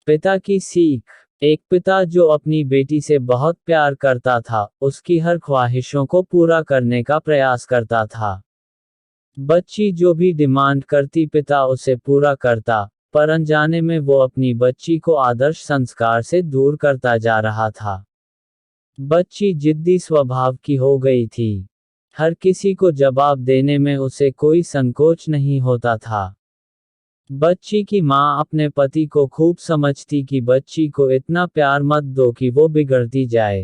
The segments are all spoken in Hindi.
पिता की सीख। एक पिता जो अपनी बेटी से बहुत प्यार करता था, उसकी हर ख्वाहिशों को पूरा करने का प्रयास करता था। बच्ची जो भी डिमांड करती पिता उसे पूरा करता, पर अनजाने में वो अपनी बच्ची को आदर्श संस्कार से दूर करता जा रहा था। बच्ची जिद्दी स्वभाव की हो गई थी। हर किसी को जवाब देने में उसे कोई संकोच नहीं होता था। बच्ची की माँ अपने पति को खूब समझती कि बच्ची को इतना प्यार मत दो कि वो बिगड़ती जाए।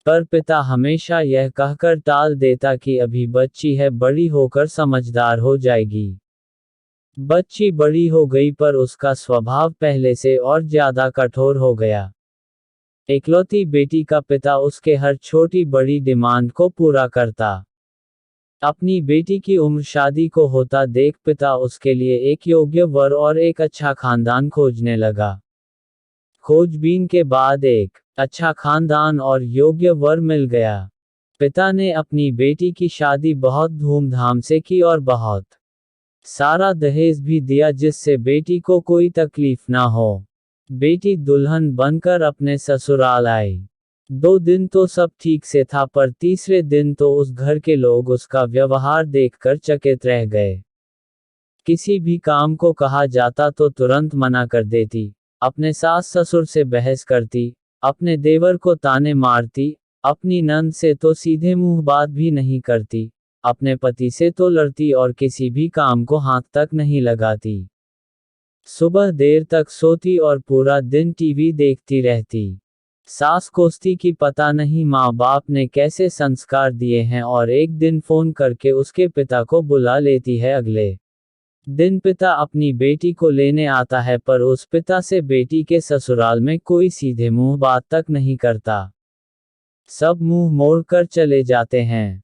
पर पिता हमेशा यह कहकर टाल देता कि अभी बच्ची है, बड़ी होकर समझदार हो जाएगी। बच्ची बड़ी हो गई पर उसका स्वभाव पहले से और ज्यादा कठोर हो गया। इकलौती बेटी का पिता उसके हर छोटी बड़ी डिमांड को पूरा करता। अपनी बेटी की उम्र शादी को होता देख पिता उसके लिए एक योग्य वर और एक अच्छा खानदान खोजने लगा। खोजबीन के बाद एक अच्छा खानदान और योग्य वर मिल गया। पिता ने अपनी बेटी की शादी बहुत धूमधाम से की और बहुत सारा दहेज भी दिया जिससे बेटी को कोई तकलीफ ना हो। बेटी दुल्हन बनकर अपने ससुराल आई। 2 दिन तो सब ठीक से था, पर तीसरे दिन तो उस घर के लोग उसका व्यवहार देखकर चकित रह गए। किसी भी काम को कहा जाता तो तुरंत मना कर देती, अपने सास ससुर से बहस करती, अपने देवर को ताने मारती, अपनी नंद से तो सीधे मुंह बात भी नहीं करती, अपने पति से तो लड़ती और किसी भी काम को हाथ तक नहीं लगाती। सुबह देर तक सोती और पूरा दिन टीवी देखती रहती। सास कोसती कि पता नहीं माँ बाप ने कैसे संस्कार दिए हैं, और एक दिन फोन करके उसके पिता को बुला लेती है। अगले दिन पिता अपनी बेटी को लेने आता है, पर उस पिता से बेटी के ससुराल में कोई सीधे मुंह बात तक नहीं करता। सब मुंह मोड़कर चले जाते हैं।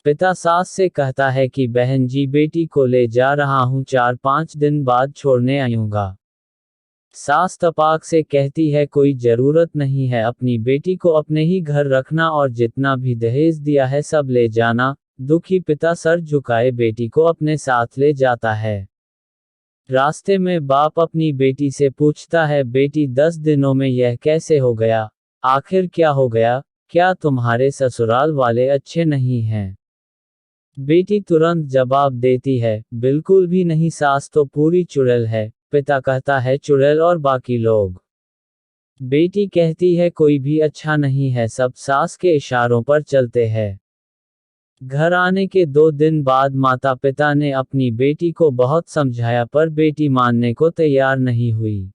पिता सास से कहता है कि बहन जी बेटी को ले जा रहा हूँ, 4-5 दिन बाद छोड़ने आऊंगा। सास तपाक से कहती है कोई जरूरत नहीं है, अपनी बेटी को अपने ही घर रखना और जितना भी दहेज दिया है सब ले जाना। दुखी पिता सर झुकाए बेटी को अपने साथ ले जाता है। रास्ते में बाप अपनी बेटी से पूछता है, बेटी 10 दिनों में यह कैसे हो गया? आखिर क्या हो गया? क्या तुम्हारे ससुराल वाले अच्छे नहीं हैं? बेटी तुरंत जवाब देती है, बिल्कुल भी नहीं, सास तो पूरी चुड़ैल है। पिता कहता है, चुड़ैल और बाकी लोग? बेटी कहती है कोई भी अच्छा नहीं है, सब सास के इशारों पर चलते हैं। घर आने के 2 दिन बाद माता पिता ने अपनी बेटी को बहुत समझाया, पर बेटी मानने को तैयार नहीं हुई।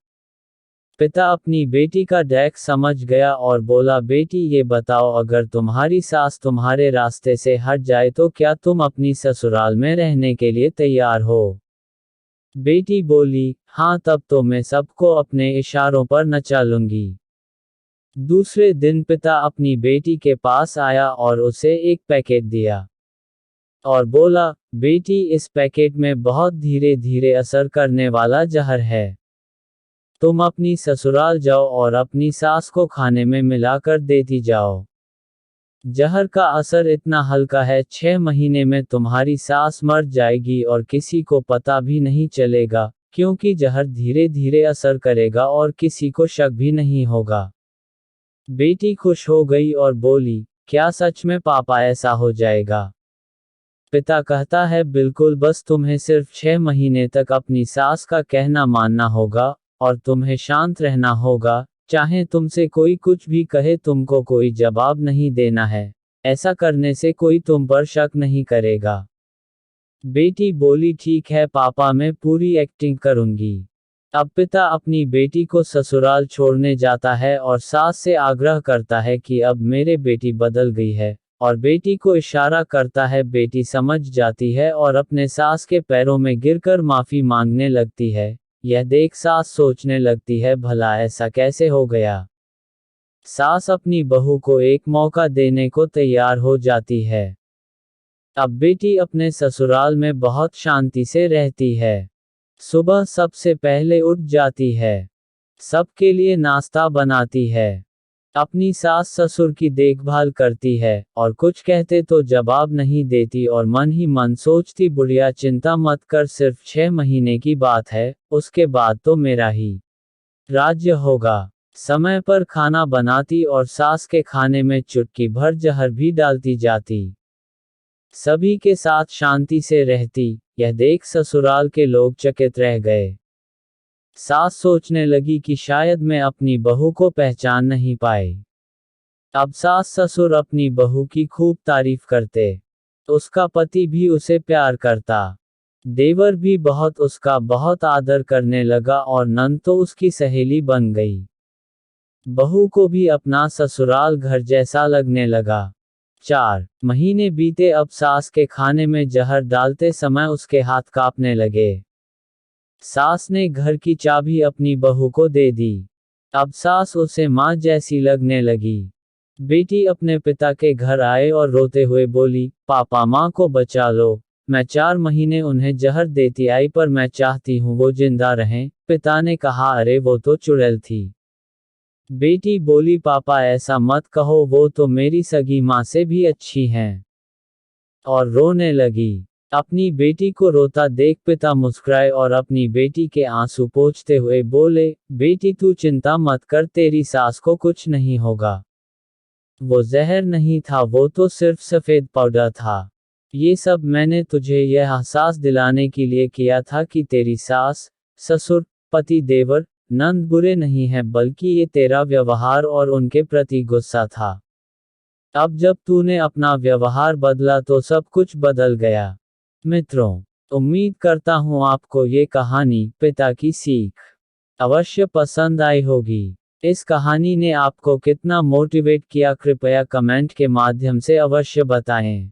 पिता अपनी बेटी का डैक समझ गया और बोला, बेटी ये बताओ, अगर तुम्हारी सास तुम्हारे रास्ते से हट जाए तो क्या तुम अपनी ससुराल में रहने के लिए तैयार हो? बेटी बोली, हाँ, तब तो मैं सबको अपने इशारों पर नचा लूंगी। दूसरे दिन पिता अपनी बेटी के पास आया और उसे एक पैकेट दिया और बोला, बेटी इस पैकेट में बहुत धीरे धीरे असर करने वाला जहर है। तुम अपनी ससुराल जाओ और अपनी सास को खाने में मिलाकर देती जाओ। जहर का असर इतना हल्का है, 6 महीने में तुम्हारी सास मर जाएगी और किसी को पता भी नहीं चलेगा, क्योंकि जहर धीरे धीरे असर करेगा और किसी को शक भी नहीं होगा। बेटी खुश हो गई और बोली, क्या सच में पापा ऐसा हो जाएगा? पिता कहता है, बिल्कुल, बस तुम्हें सिर्फ 6 महीने तक अपनी सास का कहना मानना होगा और तुम्हें शांत रहना होगा। चाहे तुमसे कोई कुछ भी कहे, तुमको कोई जवाब नहीं देना है। ऐसा करने से कोई तुम पर शक नहीं करेगा। बेटी बोली, ठीक है पापा, मैं पूरी एक्टिंग करूंगी। अब पिता अपनी बेटी को ससुराल छोड़ने जाता है और सास से आग्रह करता है कि अब मेरे बेटी बदल गई है, और बेटी को इशारा करता है। बेटी समझ जाती है और अपने सास के पैरों में गिरकर माफी मांगने लगती है। यह देख सास सोचने लगती है, भला ऐसा कैसे हो गया? सास अपनी बहू को एक मौका देने को तैयार हो जाती है। अब बेटी अपने ससुराल में बहुत शांति से रहती है। सुबह सबसे पहले उठ जाती है, सबके लिए नाश्ता बनाती है, अपनी सास ससुर की देखभाल करती है, और कुछ कहते तो जवाब नहीं देती और मन ही मन सोचती, बुढ़िया चिंता मत कर, सिर्फ 6 महीने की बात है, उसके बाद तो मेरा ही राज्य होगा। समय पर खाना बनाती और सास के खाने में चुटकी भर जहर भी डालती जाती। सभी के साथ शांति से रहती। यह देख ससुराल के लोग चकित रह गए। सास सोचने लगी कि शायद मैं अपनी बहू को पहचान नहीं पाई। अब सास ससुर अपनी बहू की खूब तारीफ करते। उसका पति भी उसे प्यार करता। देवर भी उसका बहुत आदर करने लगा और नंद तो उसकी सहेली बन गई। बहू को भी अपना ससुराल घर जैसा लगने लगा। 4 महीने बीते। अब सास के खाने में जहर डालते समय उसके हाथ कांपने लगे। सास ने घर की चाबी अपनी बहू को दे दी। अब सास उसे माँ जैसी लगने लगी। बेटी अपने पिता के घर आए और रोते हुए बोली, पापा माँ को बचा लो। मैं 4 महीने उन्हें जहर देती आई पर मैं चाहती हूँ वो जिंदा रहें। पिता ने कहा, अरे वो तो चुड़ैल थी। बेटी बोली, पापा ऐसा मत कहो, वो तो मेरी सगी माँ से भी अच्छी हैं। और रोने लगी। अपनी बेटी को रोता देख पिता मुस्कुराए और अपनी बेटी के आंसू पोंछते हुए बोले, बेटी तू चिंता मत कर, तेरी सास को कुछ नहीं होगा। वो जहर नहीं था, वो तो सिर्फ सफेद पाउडर था। ये सब मैंने तुझे यह एहसास दिलाने के लिए किया था कि तेरी सास, ससुर, पति, देवर, नंद बुरे नहीं हैं, बल्कि ये तेरा व्यवहार और उनके प्रति गुस्सा था। अब जब तूने अपना व्यवहार बदला तो सब कुछ बदल गया। मित्रों, उम्मीद करता हूँ आपको ये कहानी, पिता की सीख, अवश्य पसंद आई होगी। इस कहानी ने आपको कितना मोटिवेट किया, कृपया कमेंट के माध्यम से अवश्य बताएं।